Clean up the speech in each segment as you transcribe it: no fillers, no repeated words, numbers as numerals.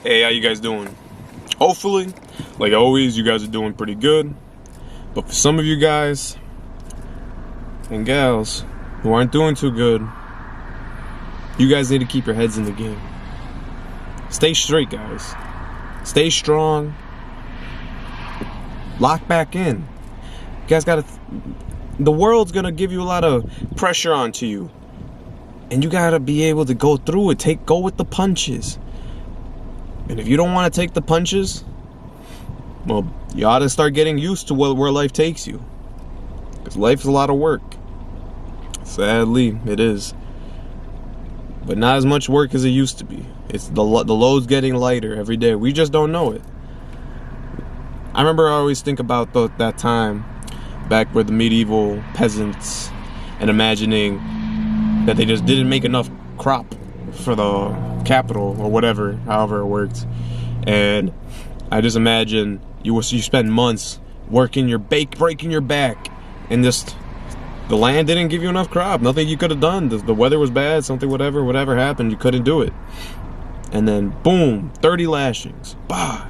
Hey, how you guys doing? Hopefully, like always, you guys are doing pretty good. But for some of you guys and gals who aren't doing too good, you guys need to keep your heads in the game. Stay straight, guys. Stay strong. Lock back in. You guys gotta... The world's gonna give you a lot of pressure onto you. And you gotta be able to go through it. Go with the punches. And if you don't want to take the punches, well, you ought to start getting used to where life takes you. Because life is a lot of work. Sadly, it is. But not as much work as it used to be. It's the load's getting lighter every day. We just don't know it. I remember I always think about that time back with the medieval peasants and imagining that they just didn't make enough crop for the capital or whatever, however it worked. And I just imagine you spend months breaking your back, and just the land didn't give you enough crop. Nothing you could have done. The weather was bad, something, whatever happened, you couldn't do it. And then boom, 30 lashings. Bah.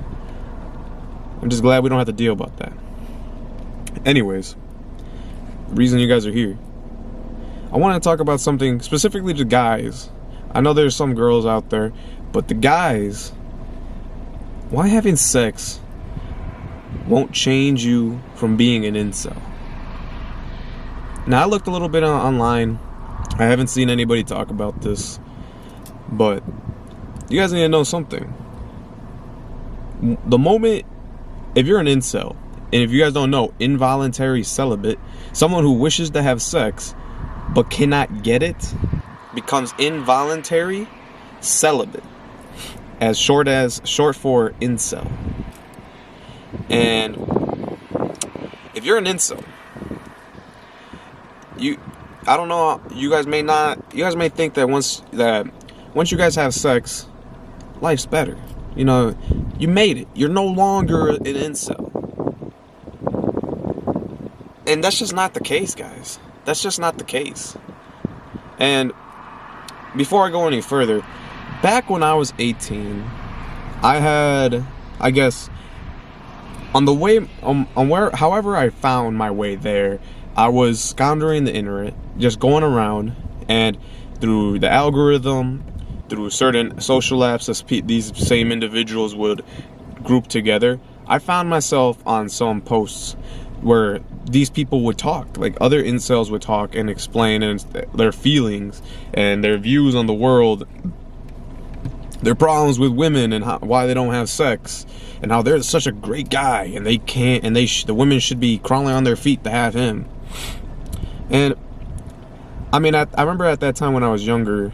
I'm just glad we don't have to deal about that. Anyways, the reason you guys are here, I want to talk about something specifically to guys. I know there's some girls out there, but the guys, why having sex won't change you from being an incel. Now, I looked a little bit online. I haven't seen anybody talk about this, but you guys need to know something. The moment, if you're an incel, and if you guys don't know, involuntary celibate, someone who wishes to have sex but cannot get it, becomes involuntary celibate, as short for incel. And if you're an incel, I don't know, you guys may think that once you guys have sex, life's better. You know, you made it. You're no longer an incel. And that's just not the case, guys. That's just not the case. And before I go any further, back when I was 18, I had, I guess, on the way, however I found my way there, I was scoundering the internet, just going around, and through the algorithm, through certain social apps that these same individuals would group together, I found myself on some posts where these people would talk, like other incels would talk and explain their feelings and their views on the world, their problems with women, and why they don't have sex, and how they're such a great guy and they can't, and the women should be crawling on their feet to have him. And I mean, I remember at that time when I was younger,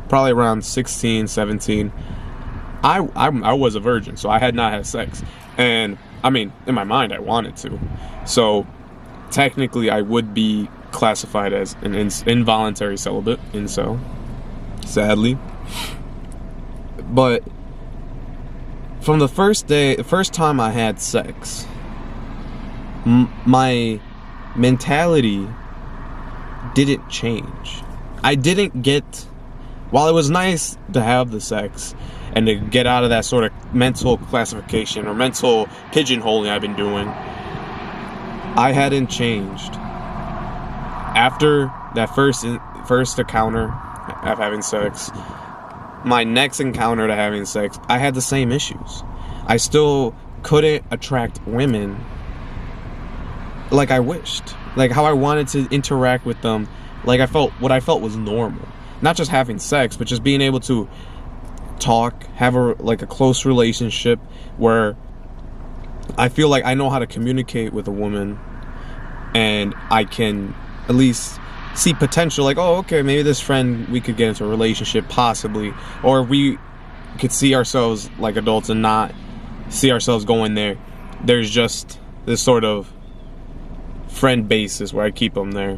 probably around 16, 17, I was a virgin, so I had not had sex. And I mean, in my mind, I wanted to. So technically, I would be classified as an involuntary celibate, incel, sadly. But from the first time I had sex, my mentality didn't change. I didn't get, while it was nice to have the sex and to get out of that sort of mental classification or mental pigeonholing I've been doing, I hadn't changed. After that first encounter of having sex, my next encounter to having sex, I had the same issues. I still couldn't attract women like I wished, like how I wanted to interact with them, like what I felt was normal. Not just having sex, but just being able to talk, have a close relationship where I feel like I know how to communicate with a woman, and I can at least see potential, like, oh, okay, maybe this friend, we could get into a relationship, possibly, or we could see ourselves like adults and not see ourselves going there. There's just this sort of friend basis where I keep them there,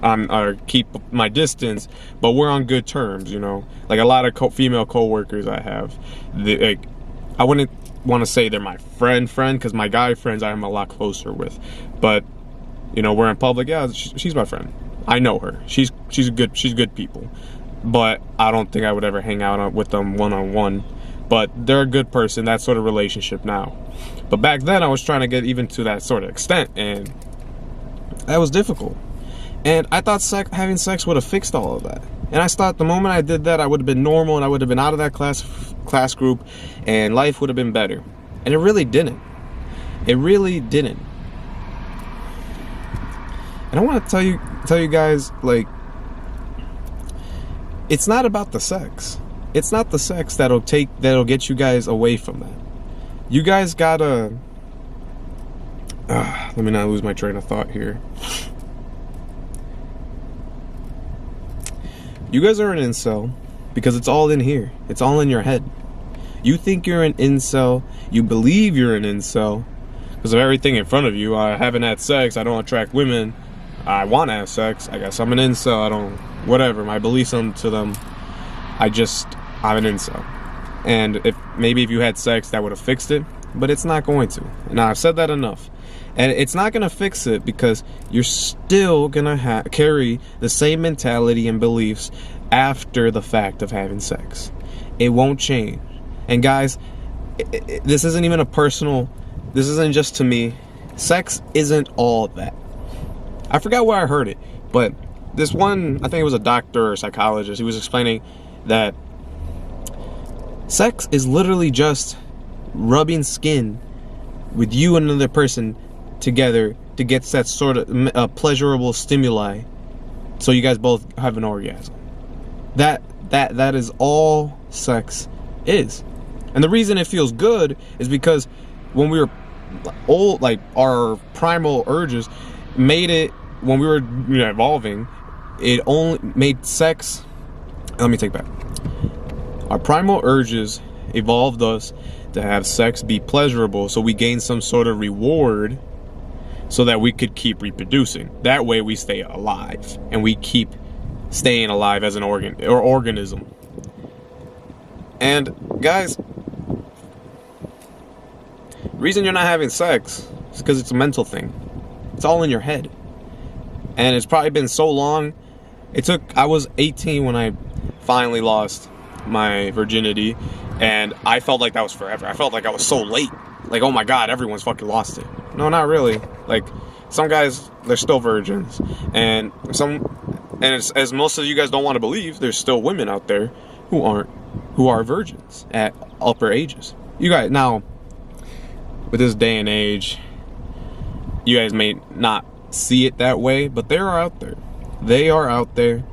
or keep my distance, but we're on good terms, you know. Like a lot of female co-workers I have, I wouldn't want to say they're my friend, because my guy friends I'm a lot closer with, but you know, we're in public. Yeah, she's my friend. I know her. She's good people, but I don't think I would ever hang out with them one-on-one. but they're a good person, that sort of relationship now. But back then I was trying to get even to that sort of extent, and that was difficult. And I thought having sex would have fixed all of that. And I thought the moment I did that, I would have been normal, and I would have been out of that class group, and life would have been better. And it really didn't. It really didn't. And I want to tell you guys, like, it's not about the sex. It's not the sex that'll get you guys away from that. You guys gotta let me not lose my train of thought here. You guys are an incel because it's all in here. It's all in your head. You think you're an incel. You believe you're an incel because of everything in front of you. I haven't had sex. I don't attract women. I want to have sex. I guess I'm an incel. I don't, whatever. My beliefs to them. I'm an incel. And if you had sex, that would have fixed it. But it's not going to. Now, I've said that enough. And it's not going to fix it because you're still going to carry the same mentality and beliefs after the fact of having sex. It won't change. And guys, this isn't even this isn't just to me. Sex isn't all that. I forgot where I heard it, but this one, I think it was a doctor or psychologist, he was explaining that sex is literally just rubbing skin with you and another person together to get that sort of pleasurable stimuli so you guys both have an orgasm. That is all sex is. And the reason it feels good is because when we were old, like, our primal urges made it, when we were evolving, it only made sex, let me take back. Our primal urges evolved us to have sex be pleasurable, so we gained some sort of reward so that we could keep reproducing. That way we stay alive, and we keep staying alive as an organism. And guys, the reason you're not having sex is because it's a mental thing. It's all in your head. And it's probably been so long. I was 18 when I finally lost my virginity, and I felt like that was forever. I felt like I was so late. Like, oh my God, everyone's fucking lost it. No, not really. Like, some guys, they're still virgins. And as most of you guys don't want to believe, there's still women out there who are virgins at upper ages. You guys, now, with this day and age, you guys may not see it that way, but they are out there. They are out there,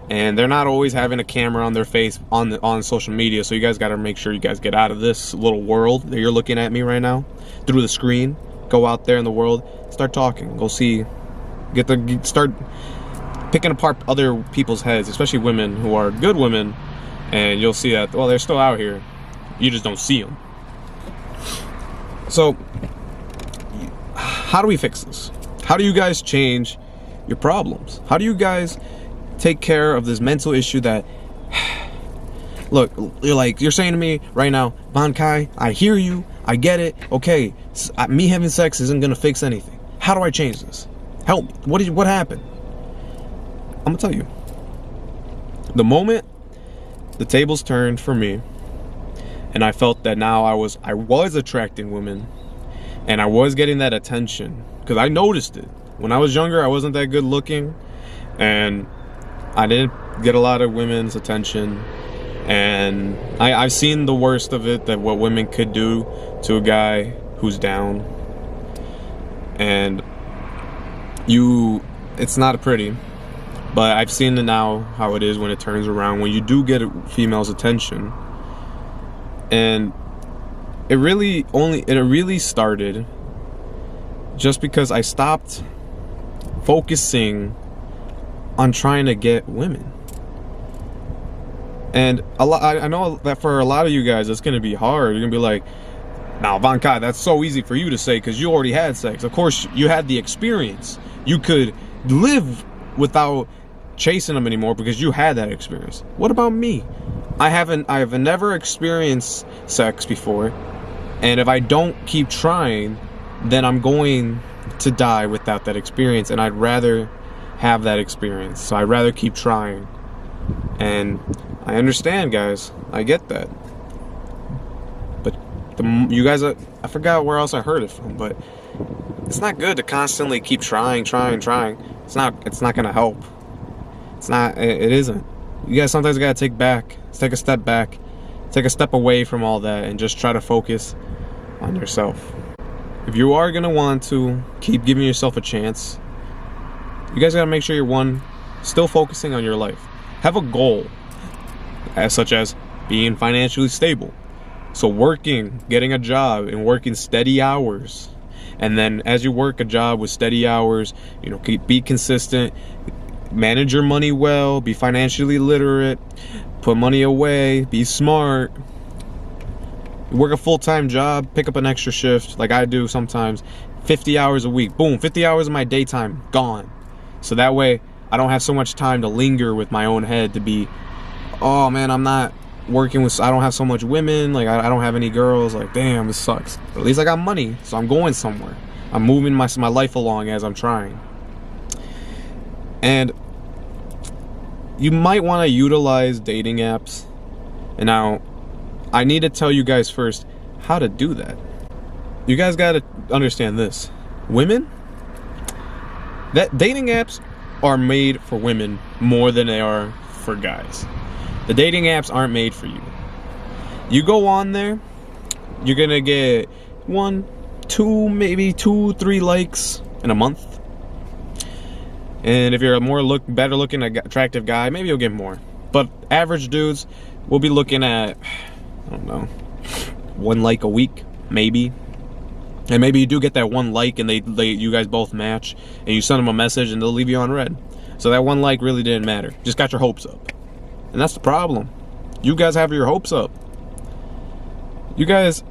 and they're not always having a camera on their face on social media. So you guys got to make sure you guys get out of this little world that you're looking at me right now through the screen. Go out there in the world, start talking. Go see, start picking apart other people's heads, especially women who are good women, and you'll see that, well, they're still out here. You just don't see them. So, how do we fix this? How do you guys change your problems? How do you guys take care of this mental issue that, look, you're saying to me right now, Von Kai, I hear you, I get it, okay, me having sex isn't gonna fix anything. How do I change this? Help me. What happened? I'm gonna tell you. The moment the tables turned for me, and I felt that now I was attracting women, and I was getting that attention, because I noticed it. When I was younger, I wasn't that good looking, and I didn't get a lot of women's attention, and I've seen the worst of it, that what women could do to a guy who's down. And it's not pretty, but I've seen it now, how it is when it turns around, when you do get a female's attention. And it really started just because I stopped focusing on trying to get women. And I know that for a lot of you guys, it's going to be hard. You're going to be like, now, Von Kai, that's so easy for you to say because you already had sex. Of course, you had the experience. You could live without chasing them anymore because you had that experience. What about me? I have never experienced sex before. And if I don't keep trying, then I'm going to die without that experience. And I'd rather have that experience. So I'd rather keep trying. And I understand, guys. I get that. You guys, I forgot where else I heard it from, but it's not good to constantly keep trying. It's not gonna help. It isn't. You guys sometimes gotta take a step back, take a step away from all that, and just try to focus on yourself. If you are gonna want to keep giving yourself a chance, you guys gotta make sure you're still focusing on your life. Have a goal, such as being financially stable. So working, getting a job, and working steady hours. And then as you work a job with steady hours, be consistent, manage your money well, be financially literate, put money away, be smart. Work a full-time job, pick up an extra shift like I do sometimes, 50 hours a week. Boom, 50 hours of my daytime gone. So that way I don't have so much time to linger with my own head to be, oh man, I'm not working with, I don't have so much women, like I don't have any girls, like damn, this sucks. But at least I got money, so I'm going somewhere. I'm moving my life along as I'm trying. And you might want to utilize dating apps. And now I need to tell you guys first how to do that. You guys got to understand this. Women, that dating apps are made for women more than they are for guys. The dating apps aren't made for you. You go on there, you're gonna get 1, 2, maybe 2, 3 likes in a month. And if you're a better looking, attractive guy, maybe you'll get more. But average dudes will be looking at, I don't know, 1 like a week, maybe. And maybe you do get that 1 like and you guys both match, and you send them a message and they'll leave you on red. So that 1 like really didn't matter. Just got your hopes up. And that's the problem. You guys have your hopes up. You guys,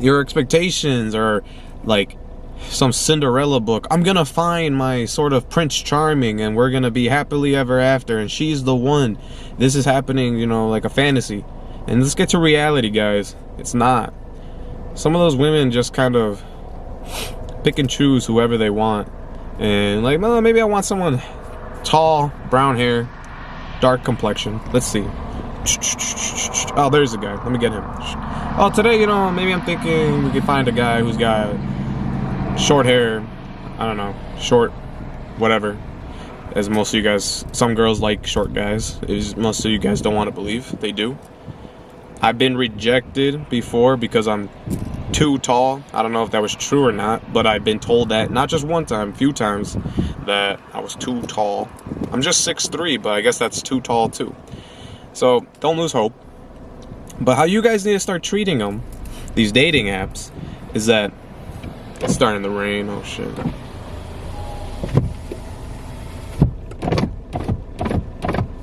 your expectations are like some Cinderella book. I'm gonna find my sort of Prince Charming and we're gonna be happily ever after and she's the one. This is happening, like a fantasy. And let's get to reality, guys. It's not. Some of those women just kind of pick and choose whoever they want. And like, well, maybe I want someone tall, brown hair, dark complexion. Let's see. Oh, there's a guy. Let me get him. Oh, today, maybe I'm thinking we could find a guy who's got short hair. I don't know. Short, whatever. As most of you guys, some girls like short guys. Most of you guys don't want to believe. They do. I've been rejected before because I'm too tall. I don't know if that was true or not, but I've been told that, not just one time, a few times, that I was too tall. I'm just 6'3", but I guess that's too tall too. So don't lose hope. But how you guys need to start treating them, these dating apps, is that it's starting to rain. Oh shit.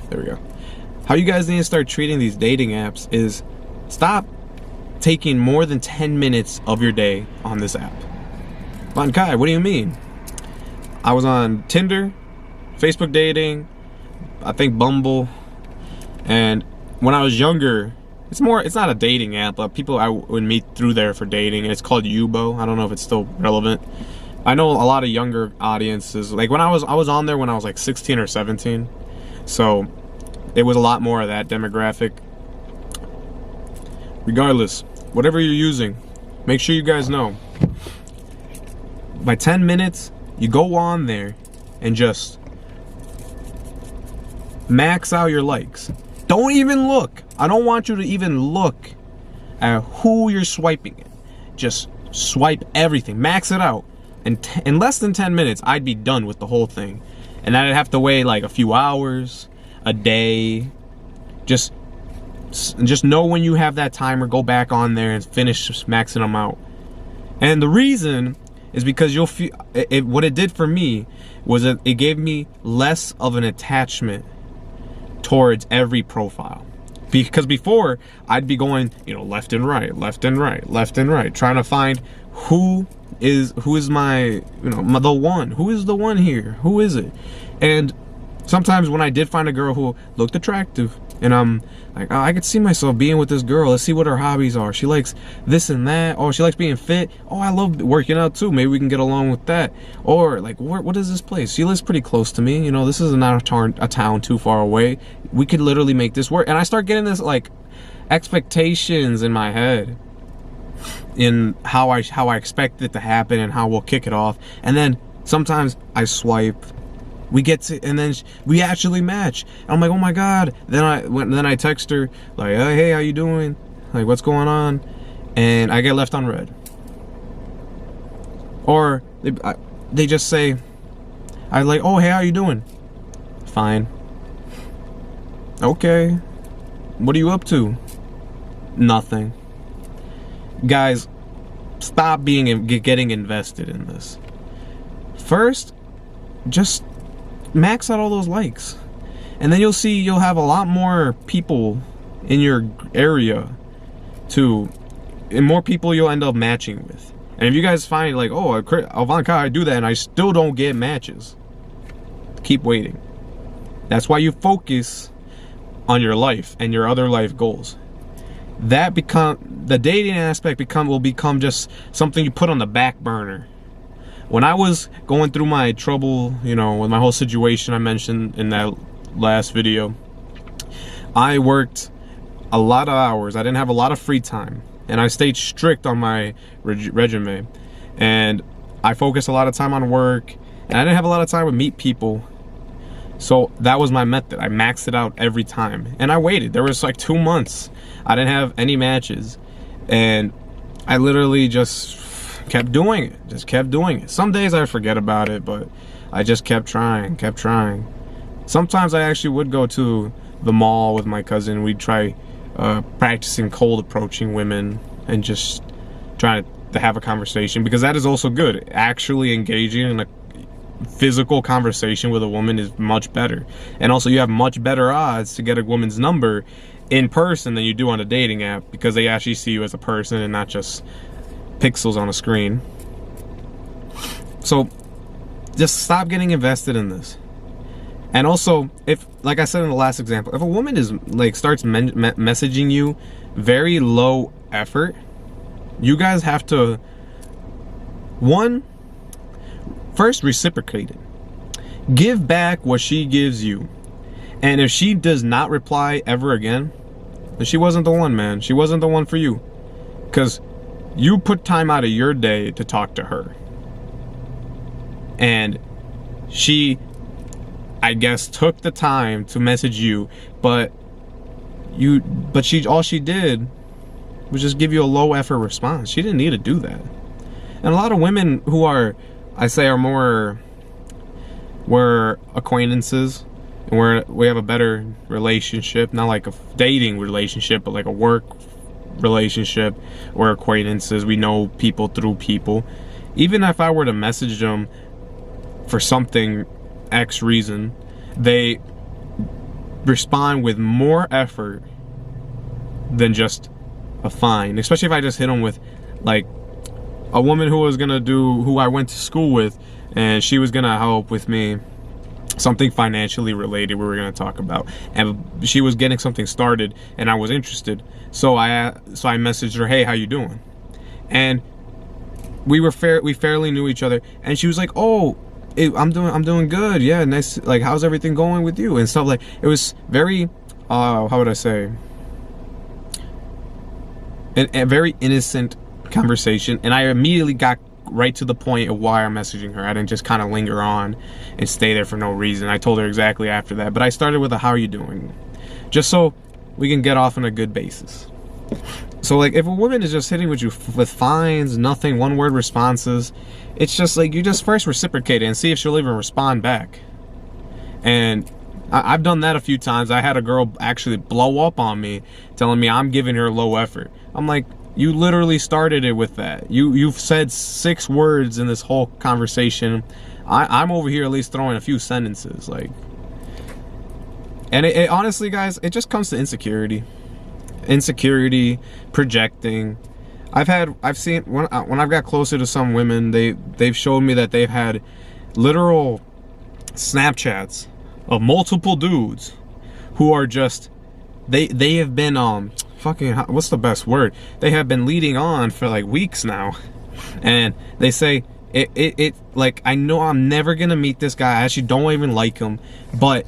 There we go. How you guys need to start treating these dating apps is stop taking more than 10 minutes of your day on this app. Von Kai, what do you mean? I was on Tinder, Facebook dating, I think Bumble, and when I was younger, it's not a dating app, but people I would meet through there for dating, and it's called Yubo. I don't know if it's still relevant. I know a lot of younger audiences, like when I was on there when I was like 16 or 17, so it was a lot more of that demographic. Regardless, whatever you're using, make sure you guys know. By 10 minutes, you go on there and just max out your likes. Don't even look. I don't want you to even look at who you're swiping at. Just swipe everything. Max it out. And in less than 10 minutes, I'd be done with the whole thing. And I'd have to wait like a few hours, a day. Just know when you have that timer, go back on there and finish maxing them out. And the reason is because you'll feel what it did for me was that it gave me less of an attachment towards every profile. Because before I'd be going, left and right, left and right, left and right, trying to find who is my, the one. Who is the one here? Who is it? And sometimes when I did find a girl who looked attractive, and I'm like, oh, I could see myself being with this girl. Let's see what her hobbies are. She likes this and that. Oh, she likes being fit. Oh, I love working out too. Maybe we can get along with that. Or like, what is this place? She lives pretty close to me. This is not a town too far away. We could literally make this work. And I start getting this like expectations in my head. in how I expect it to happen and how we'll kick it off. And then sometimes I swipe, we get to, and then we actually match. I'm like, oh my god. Then I text her like, hey, how you doing? Like, what's going on? And I get left on red. Or they just say, I like, oh, hey, how you doing? Fine. Okay. What are you up to? Nothing. Guys, stop getting invested in this. First, just max out all those likes, and then you'll see you'll have a lot more people in your area and more people you'll end up matching with. And if you guys find like, oh, Ivanka, I do that and I still don't get matches, keep waiting. That's why you focus on your life and your other life goals. The dating aspect will become just something you put on the back burner. When I was going through my trouble, with my whole situation I mentioned in that last video, I worked a lot of hours. I didn't have a lot of free time, and I stayed strict on my regimen, and I focused a lot of time on work, and I didn't have a lot of time to meet people. So that was my method. I maxed it out every time, and I waited. There was like 2 months I didn't have any matches, and I literally just kept doing it. Some days I forget about it, but I just kept trying. Sometimes I actually would go to the mall with my cousin. We'd try practicing cold approaching women and just trying to have a conversation, because that is also good. Actually engaging in a physical conversation with a woman is much better, and also you have much better odds to get a woman's number in person than you do on a dating app, because they actually see you as a person and not just pixels on a screen. So just stop getting invested in this. And also, if, like I said in the last example, if a woman is like starts messaging you very low effort, you guys have to first reciprocate it. Give back what she gives you. And if she does not reply ever again, then she wasn't the one, man. She wasn't the one for you. Because you put time out of your day to talk to her. And she, I guess, took the time to message you, but all she did was just give you a low effort response. She didn't need to do that. And a lot of women who are, I say, we're acquaintances, and we have a better relationship, not like a dating relationship, but like a work relationship. We're acquaintances. We know people through people. Even if I were to message them for something X reason, they respond with more effort than just a fine. Especially if I just hit them with like a woman who I went to school with, and she was gonna help with me, something financially related we were gonna talk about, and she was getting something started and I was interested. So I messaged her, hey, how you doing? And we fairly knew each other, and she was like, oh, I'm doing good, yeah, nice, like, how's everything going with you and stuff. Like, it was very how would I say, a very innocent conversation, and I immediately got right to the point of why I'm messaging her. I didn't just kind of linger on and stay there for no reason. I told her exactly after that, but I started with a how are you doing, just so we can get off on a good basis. So like, if a woman is just hitting with you with fines, nothing, one word responses, it's just like, you just first reciprocate it and see if she'll even respond back. And I've done that a few times. I had a girl actually blow up on me telling me I'm giving her low effort. I'm like, you literally started it with that. You've said 6 words in this whole conversation. I'm over here at least throwing a few sentences, like. And it honestly, guys, it just comes to insecurity, projecting. I've seen when I've got closer to some women, they've showed me that they've had literal Snapchats of multiple dudes who are just, they have been fucking, what's the best word? They have been leading on for like weeks now, and they say it like, I know I'm never gonna meet this guy. I actually don't even like him, but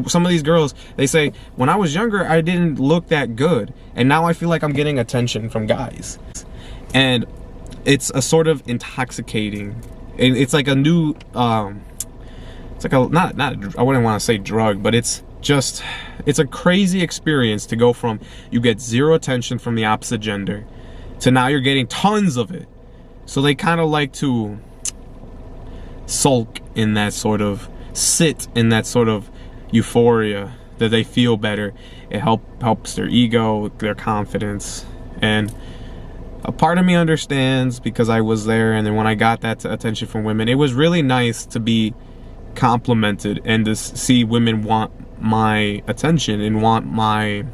some of these girls, they say, when I was younger, I didn't look that good, and now I feel like I'm getting attention from guys. And it's a sort of intoxicating. It's like a new, it's like a, not I wouldn't want to say drug, but it's a crazy experience to go from you get zero attention from the opposite gender to now you're getting tons of it. So they kind of like to sulk in that sort of, sit in that sort of euphoria that they feel better. It helps their ego, their confidence. And a part of me understands because I was there, and then when I got that attention from women, it was really nice to be complimented and to see women want my attention and want my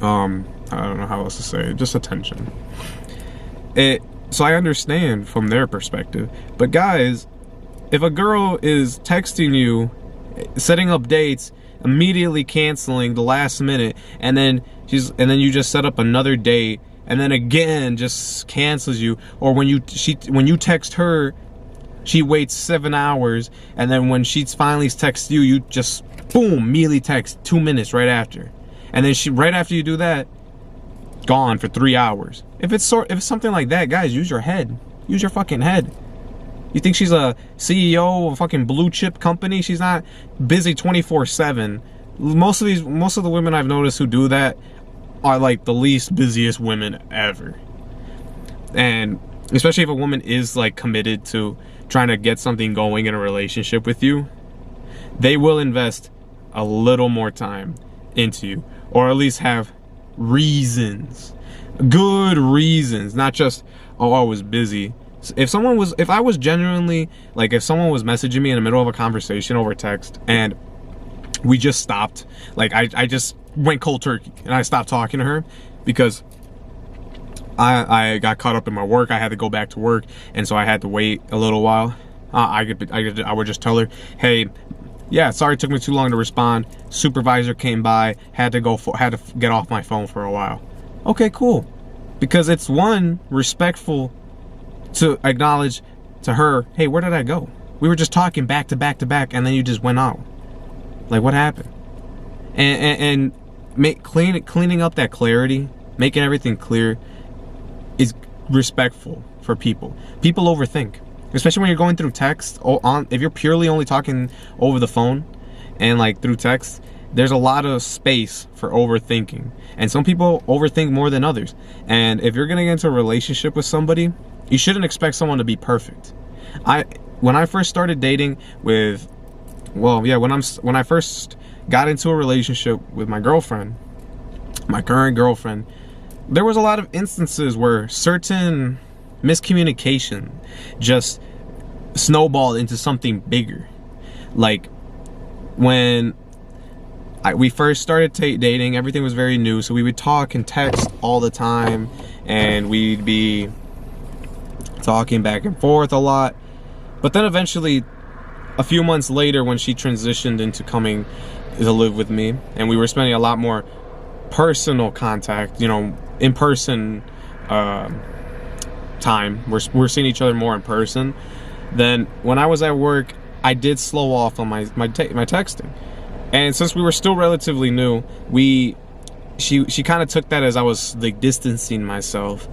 I don't know how else to say it, just attention. So I understand from their perspective. But guys, if a girl is texting you, setting up dates, immediately canceling the last minute, and then you just set up another date, and then again just cancels you, or when you text her, she waits 7 hours, and then when she finally texts you, you just boom, immediately text 2 minutes right after, and then right after you do that, gone for 3 hours. If it's something like that, guys, use your head. Use your fucking head. You think she's a CEO of a fucking blue chip company? She's not busy 24/7. Most of the women I've noticed who do that are like the least busiest women ever. And especially if a woman is like committed to trying to get something going in a relationship with you, they will invest a little more time into you, or at least have reasons, good reasons, not just, oh, I was busy. If someone was messaging me in the middle of a conversation over text and we just stopped, like I just went cold turkey and I stopped talking to her because I got caught up in my work. I had to go back to work, and so I had to wait a little while. I would just tell her, hey, yeah, sorry it took me too long to respond. Supervisor came by, had to get off my phone for a while. Okay, cool. Because it's one, respectful to acknowledge to her, hey, where did I go? We were just talking back to back to back, and then you just went out. Like, what happened? And cleaning up that clarity, making everything clear, is respectful for people. People overthink, especially when you're going through text. If you're purely only talking over the phone and like through text, there's a lot of space for overthinking, and some people overthink more than others. And if you're gonna get into a relationship with somebody, you shouldn't expect someone to be perfect. When I first started dating with, when I first got into a relationship with my girlfriend, my current girlfriend, there was a lot of instances where certain miscommunication just snowballed into something bigger. Like when we first started dating, everything was very new, so we would talk and text all the time, and we'd be talking back and forth a lot. But then eventually, a few months later, when she transitioned into coming to live with me, and we were spending a lot more personal contact, in person time, we're seeing each other more in person, then when I was at work, I did slow off on my texting. And since we were still relatively new, she kind of took that as I was like distancing myself,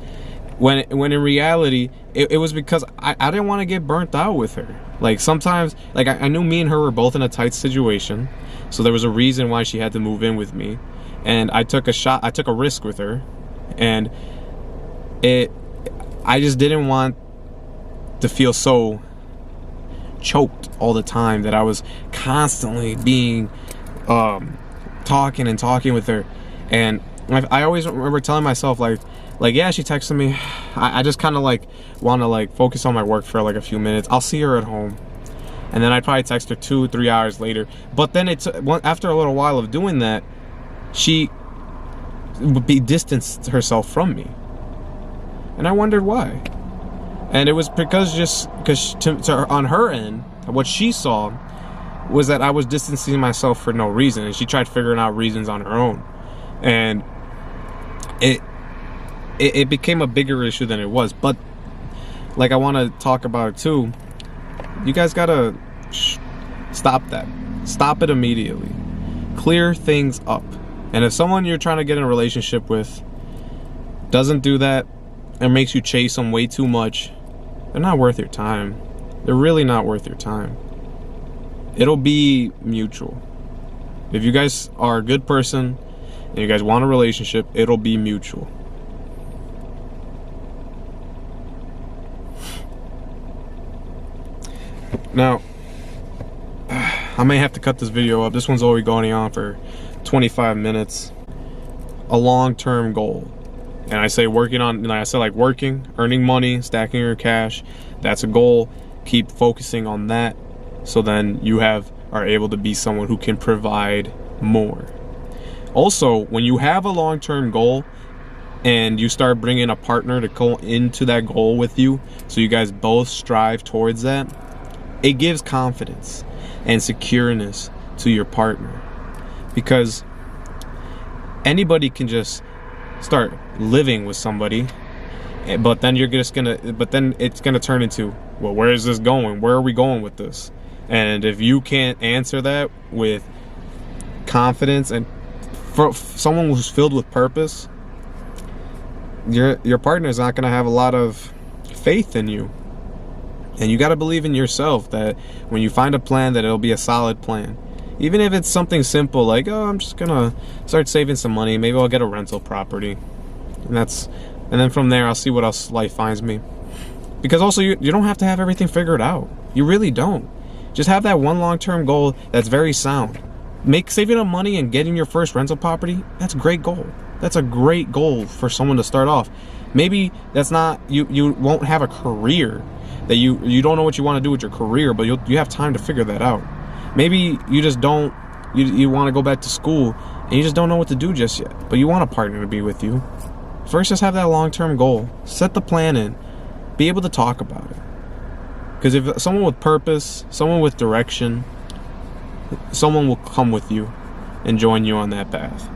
when in reality it was because I didn't want to get burnt out with her. Like sometimes, like I knew me and her were both in a tight situation, so there was a reason why she had to move in with me, and I took a risk with her, and I just didn't want to feel so choked all the time that I was constantly being talking with her. And I always remember telling myself like yeah, she texted me, I just kind of like want to like focus on my work for like a few minutes, I'll see her at home. And then I'd probably text her 2-3 hours later. But then after a little while of doing that, she would be distanced herself from me, and I wondered why. And it was because on her end, what she saw was that I was distancing myself for no reason, and she tried figuring out reasons on her own, and it became a bigger issue than it was. But like I want to talk about it too, you guys gotta stop that. Stop it immediately. Clear things up. And if someone you're trying to get in a relationship with doesn't do that and makes you chase them way too much, they're not worth your time. They're really not worth your time. It'll be mutual. If you guys are a good person and you guys want a relationship, it'll be mutual. Now, I may have to cut this video up. This one's already going on for 25 minutes. A long-term goal. And I say working on, like I said, like working, earning money, stacking your cash. That's a goal. Keep focusing on that. So then you are able to be someone who can provide more. Also, when you have a long-term goal and you start bringing a partner to go into that goal with you, so you guys both strive towards that, it gives confidence and secureness to your partner. Because anybody can just start living with somebody, but then it's gonna turn into, well, where is this going? Where are we going with this? And if you can't answer that with confidence and for someone who's filled with purpose, your partner is not gonna have a lot of faith in you. And you got to believe in yourself that when you find a plan, that it'll be a solid plan. Even if it's something simple like, oh, I'm just gonna start saving some money, maybe I'll get a rental property, and then from there I'll see what else life finds me. Because also you don't have to have everything figured out. You really don't. Just have that one long-term goal that's very sound. Saving up money and getting your first rental property, that's a great goal. That's a great goal for someone to start off. Maybe that's not, you won't have a career, that you don't know what you want to do with your career, but you have time to figure that out. Maybe you just don't, you want to go back to school and you just don't know what to do just yet, but you want a partner to be with you. First, just have that long-term goal. Set the plan in. Be able to talk about it. Because if someone with purpose, someone with direction, someone will come with you and join you on that path.